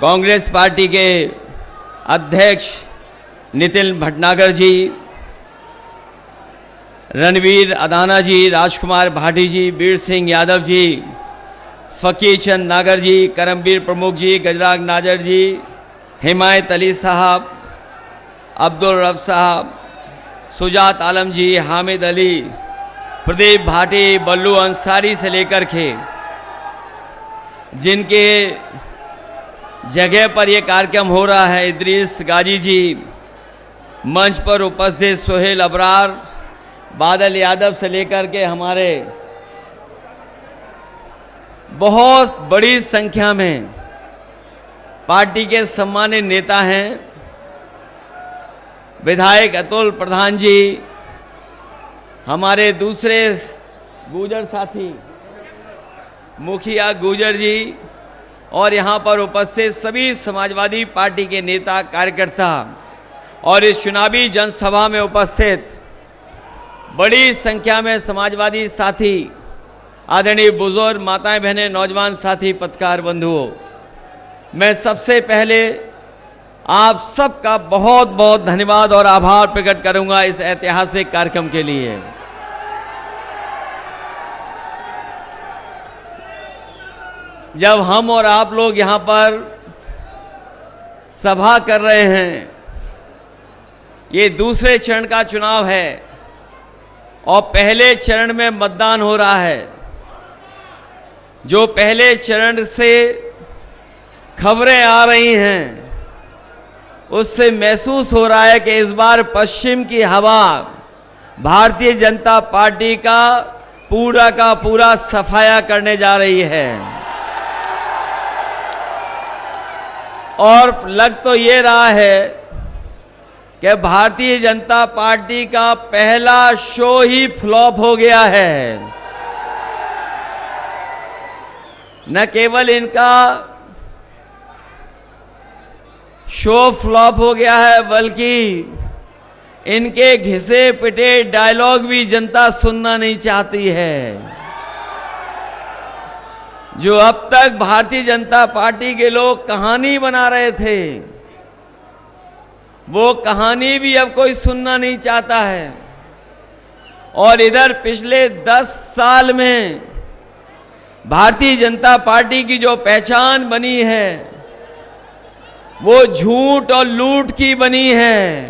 Congress party के अध्यक्ष नितिन भटनागर जी, Ranveer Adana जी, राजकुमार भाटी जी, वीर सिंह यादव जी, फकीर चंद नागर जी, करमवीर प्रमुख जी, गजराज नाजर जी, हिमायत अली साहब, अब्दुल रब साहब, सुजात आलम जी, हामिद अली, प्रदीप भाटी, बल्लू अंसारी से लेकर के जिनके जगह पर यह कार्यक्रम हो रहा है, इद्रीस गाजी जी, मंच पर उपस्थित सोहेल अबरार, बादल यादव से लेकर के हमारे बहुत बड़ी संख्या में पार्टी के सम्मानित नेता हैं, विधायक अतुल प्रधान जी, हमारे दूसरे गुजर साथी मुखिया गुजर जी और यहां पर उपस्थित सभी समाजवादी पार्टी के नेता कार्यकर्ता और इस चुनावी जनसभा में उपस्थित बड़ी संख्या में समाजवादी साथी, आदरणीय बुजुर्ग, माताएं, बहनें, नौजवान साथी, पत्रकार बंधुओं, मैं सबसे पहले आप सबका बहुत बहुत धन्यवाद और आभार प्रकट करूंगा इस ऐतिहासिक कार्यक्रम के लिए। जब हम और आप लोग यहां पर सभा कर रहे हैं, ये दूसरे चरण का चुनाव है और पहले चरण में मतदान हो रहा है। जो पहले चरण से खबरें आ रही हैं उससे महसूस हो रहा है कि इस बार पश्चिम की हवा भारतीय जनता पार्टी का पूरा सफाया करने जा रही है। और लग तो ये रहा है कि भारतीय जनता पार्टी का पहला शो ही फ्लॉप हो गया है। न केवल इनका शो फ्लॉप हो गया है, बल्कि इनके घिसे पिटे डायलॉग भी जनता सुनना नहीं चाहती है। जो अब तक भारतीय जनता पार्टी के लोग कहानी बना रहे थे, वो कहानी भी अब कोई सुनना नहीं चाहता है। और इधर पिछले 10 साल में भारतीय जनता पार्टी की जो पहचान बनी है वो झूठ और लूट की बनी है।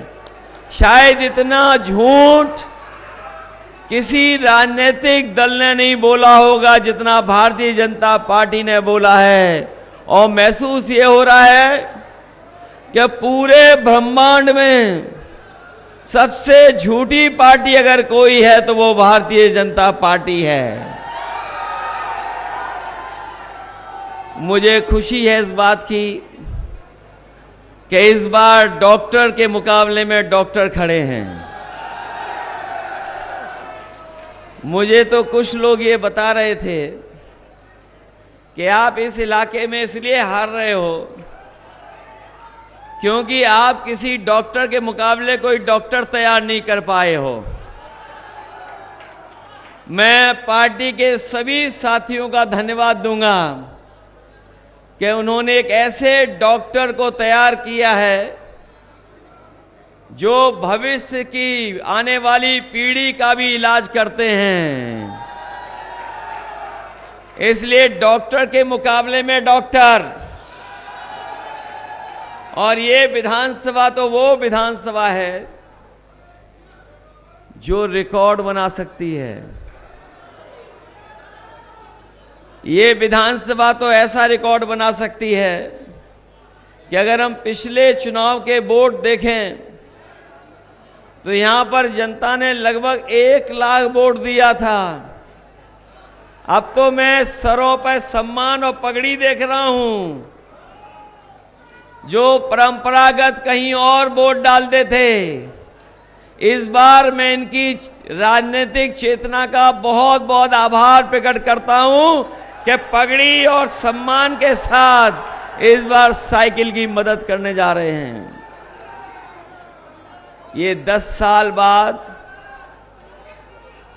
शायद इतना झूठ किसी राजनीतिक दल ने नहीं बोला होगा जितना भारतीय जनता पार्टी ने बोला है। और महसूस ये हो रहा है कि पूरे ब्रह्मांड में सबसे झूठी पार्टी अगर कोई है तो वो भारतीय जनता पार्टी है। मुझे खुशी है इस बात की कि इस बार डॉक्टर के मुकाबले में डॉक्टर खड़े हैं। मुझे तो कुछ लोग ये बता रहे थे कि आप इस इलाके में इसलिए हार रहे हो क्योंकि आप किसी डॉक्टर के मुकाबले कोई डॉक्टर तैयार नहीं कर पाए हो। मैं पार्टी के सभी साथियों का धन्यवाद दूंगा कि उन्होंने एक ऐसे डॉक्टर को तैयार किया है जो भविष्य की आने वाली पीढ़ी का भी इलाज करते हैं। इसलिए डॉक्टर के मुकाबले में डॉक्टर। और ये विधानसभा तो वो विधानसभा है जो रिकॉर्ड बना सकती है। ये विधानसभा तो ऐसा रिकॉर्ड बना सकती है कि अगर हम पिछले चुनाव के वोट देखें तो यहां पर जनता ने लगभग 1 लाख वोट दिया था। अब तो मैं सरों पर सम्मान और पगड़ी देख रहा हूं। जो परंपरागत कहीं और वोट डालते थे, इस बार मैं इनकी राजनीतिक चेतना का बहुत बहुत आभार प्रकट करता हूं कि पगड़ी और सम्मान के साथ इस बार साइकिल की मदद करने जा रहे हैं। ये 10 साल बाद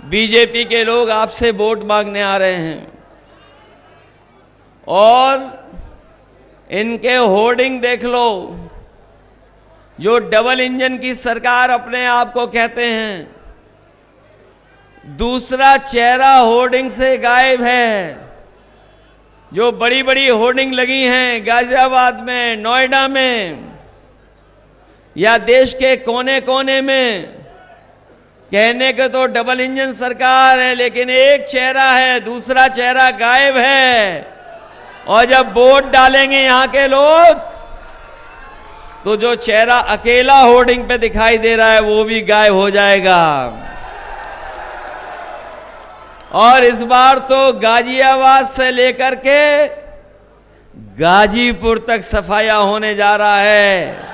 बीजेपी के लोग आपसे वोट मांगने आ रहे हैं और इनके होर्डिंग देख लो, जो डबल इंजन की सरकार अपने आप को कहते हैं, दूसरा चेहरा होर्डिंग से गायब है। जो बड़ी बड़ी होर्डिंग लगी हैं गाजियाबाद में, नोएडा में या देश के कोने कोने में, कहने के तो डबल इंजन सरकार है, लेकिन एक चेहरा है, दूसरा चेहरा गायब है। और जब वोट डालेंगे यहां के लोग, तो जो चेहरा अकेला होर्डिंग पे दिखाई दे रहा है वो भी गायब हो जाएगा। और इस बार तो गाजियाबाद से लेकर के गाजीपुर तक सफाया होने जा रहा है।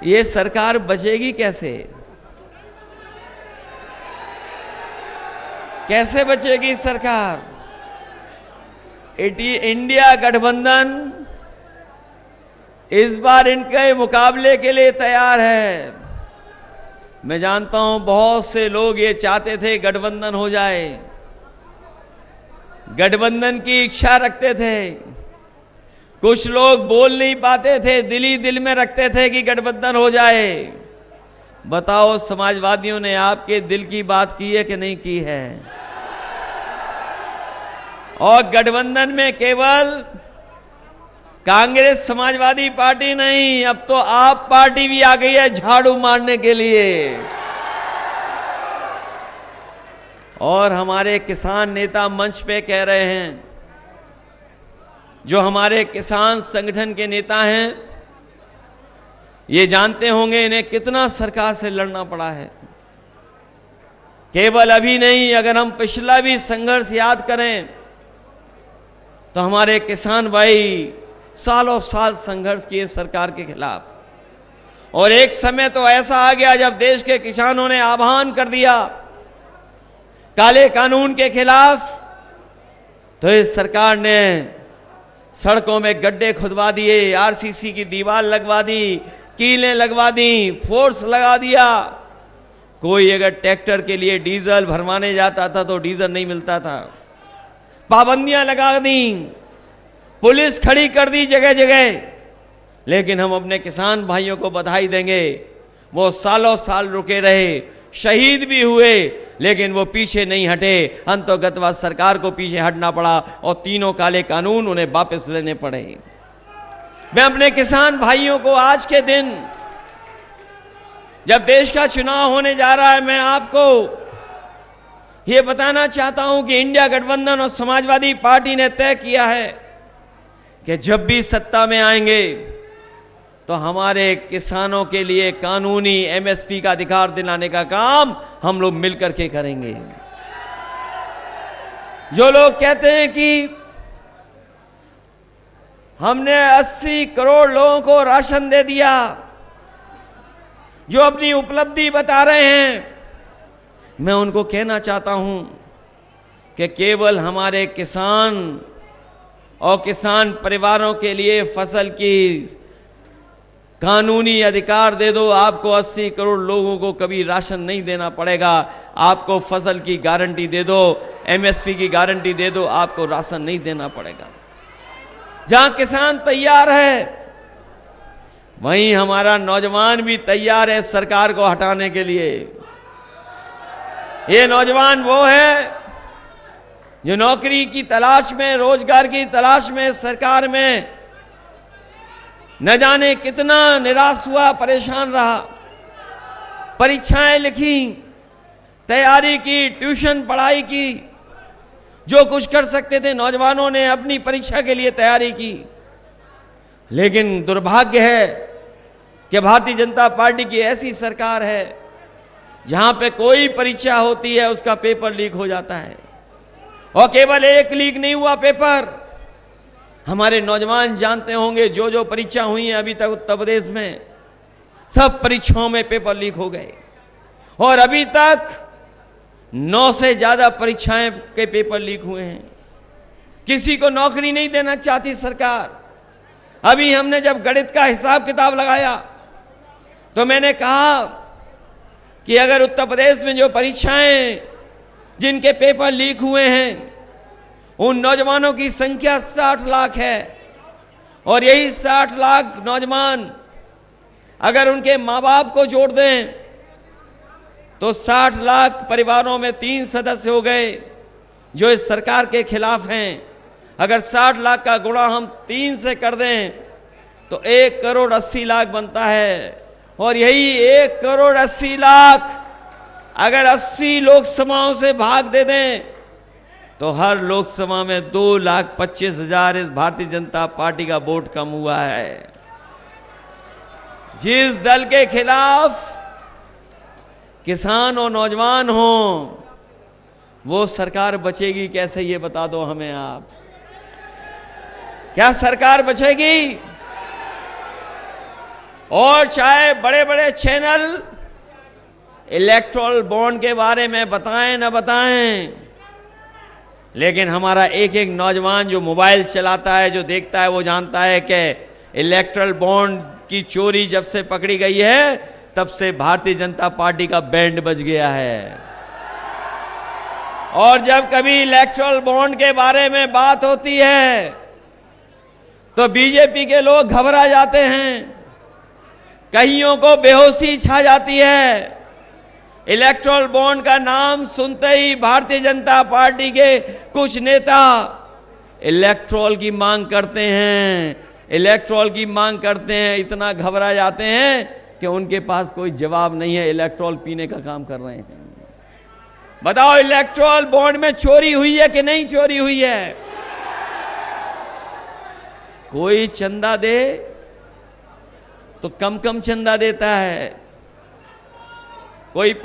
ये सरकार बचेगी कैसे? कैसे बचेगी सरकार? इंडिया गठबंधन इस बार इनके मुकाबले के लिए तैयार है। मैं जानता हूं बहुत से लोग ये चाहते थे गठबंधन हो जाए, गठबंधन की इच्छा रखते थे। कुछ लोग बोल नहीं पाते थे, दिल ही दिल में रखते थे कि गठबंधन हो जाए। बताओ समाजवादियों ने आपके दिल की बात की है कि नहीं की है? और गठबंधन में केवल कांग्रेस समाजवादी पार्टी नहीं, अब तो आप पार्टी भी आ गई है झाड़ू मारने के लिए। और हमारे किसान नेता मंच पे कह रहे हैं, जो हमारे किसान संगठन के नेता हैं, ये जानते होंगे इन्हें कितना सरकार से लड़ना पड़ा है। केवल अभी नहीं, अगर हम पिछला भी संघर्ष याद करें तो हमारे किसान भाई सालों साल संघर्ष किए सरकार के खिलाफ। और एक समय तो ऐसा आ गया जब देश के किसानों ने आह्वान कर दिया काले कानून के खिलाफ, तो इस सरकार ने सड़कों में गड्ढे खुदवा दिए, आरसीसी की दीवार लगवा दी, कीलें लगवा दी, फोर्स लगा दिया। कोई अगर ट्रैक्टर के लिए डीजल भरवाने जाता था तो डीजल नहीं मिलता था। पाबंदियां लगा दी, पुलिस खड़ी कर दी जगह जगह। लेकिन हम अपने किसान भाइयों को बधाई देंगे, वो सालों साल रुके रहे, शहीद भी हुए, लेकिन वो पीछे नहीं हटे। अंतोगतवाद सरकार को पीछे हटना पड़ा और तीनों काले कानून उन्हें वापस लेने पड़े। मैं अपने किसान भाइयों को आज के दिन, जब देश का चुनाव होने जा रहा है, मैं आपको यह बताना चाहता हूं कि इंडिया गठबंधन और समाजवादी पार्टी ने तय किया है कि जब भी सत्ता में आएंगे तो हमारे किसानों के लिए कानूनी एमएसपी का अधिकार दिलाने का काम हम लोग मिलकर के करेंगे। जो लोग कहते हैं कि हमने 80 करोड़ लोगों को राशन दे दिया, जो अपनी उपलब्धि बता रहे हैं, मैं उनको कहना चाहता हूं कि केवल हमारे किसान और किसान परिवारों के लिए फसल की कानूनी अधिकार दे दो, आपको 80 करोड़ लोगों को कभी राशन नहीं देना पड़ेगा। आपको फसल की गारंटी दे दो, एमएसपी की गारंटी दे दो, आपको राशन नहीं देना पड़ेगा। जहां किसान तैयार है, वहीं हमारा नौजवान भी तैयार है सरकार को हटाने के लिए। ये नौजवान वो है जो नौकरी की तलाश में, रोजगार की तलाश में सरकार में न जाने कितना निराश हुआ, परेशान रहा, परीक्षाएं लिखी, तैयारी की, ट्यूशन पढ़ाई की, जो कुछ कर सकते थे नौजवानों ने अपनी परीक्षा के लिए तैयारी की। लेकिन दुर्भाग्य है कि भारतीय जनता पार्टी की ऐसी सरकार है जहां पे कोई परीक्षा होती है उसका पेपर लीक हो जाता है। और केवल एक लीक नहीं हुआ पेपर, हमारे नौजवान जानते होंगे जो जो परीक्षा हुई है अभी तक उत्तर प्रदेश में, सब परीक्षाओं में पेपर लीक हो गए। और अभी तक 9 से ज्यादा परीक्षाएं के पेपर लीक हुए हैं। किसी को नौकरी नहीं देना चाहती सरकार। अभी हमने जब गणित का हिसाब किताब लगाया तो मैंने कहा कि अगर उत्तर प्रदेश में जो परीक्षाएं जिनके पेपर लीक हुए हैं उन नौजवानों की संख्या 60 लाख है और यही 60 लाख नौजवान अगर उनके मां बाप को जोड़ दें तो 60 लाख परिवारों में 3 सदस्य हो गए जो इस सरकार के खिलाफ हैं। अगर 60 लाख का गुणा हम 3 से कर दें तो 1 करोड़ 80 लाख बनता है और यही 1 करोड़ 80 लाख अगर 80 लोकसभाओं से भाग दे दें तो हर लोकसभा में 2,25,000 इस भारतीय जनता पार्टी का वोट कम हुआ है। जिस दल के खिलाफ किसान और नौजवान हों वो सरकार बचेगी कैसे, ये बता दो हमें आप। क्या सरकार बचेगी? और चाहे बड़े बड़े चैनल इलेक्टोरल बॉन्ड के बारे में बताएं न बताएं, लेकिन हमारा एक एक नौजवान जो मोबाइल चलाता है, जो देखता है, वो जानता है कि इलेक्टोरल बॉन्ड की चोरी जब से पकड़ी गई है तब से भारतीय जनता पार्टी का बैंड बज गया है। और जब कभी इलेक्टोरल बॉन्ड के बारे में बात होती है तो बीजेपी के लोग घबरा जाते हैं, कईयों को बेहोशी छा जाती है। इलेक्टोरल बॉन्ड का नाम सुनते ही भारतीय जनता पार्टी के कुछ नेता इलेक्टोरल की मांग करते हैं, इलेक्टोरल की मांग करते हैं, इतना घबरा जाते हैं कि उनके पास कोई जवाब नहीं है, इलेक्टोरल पीने का काम कर रहे हैं। बताओ इलेक्टोरल बॉन्ड में चोरी हुई है कि नहीं चोरी हुई है? कोई चंदा दे तो कम कम चंदा देता है, कोई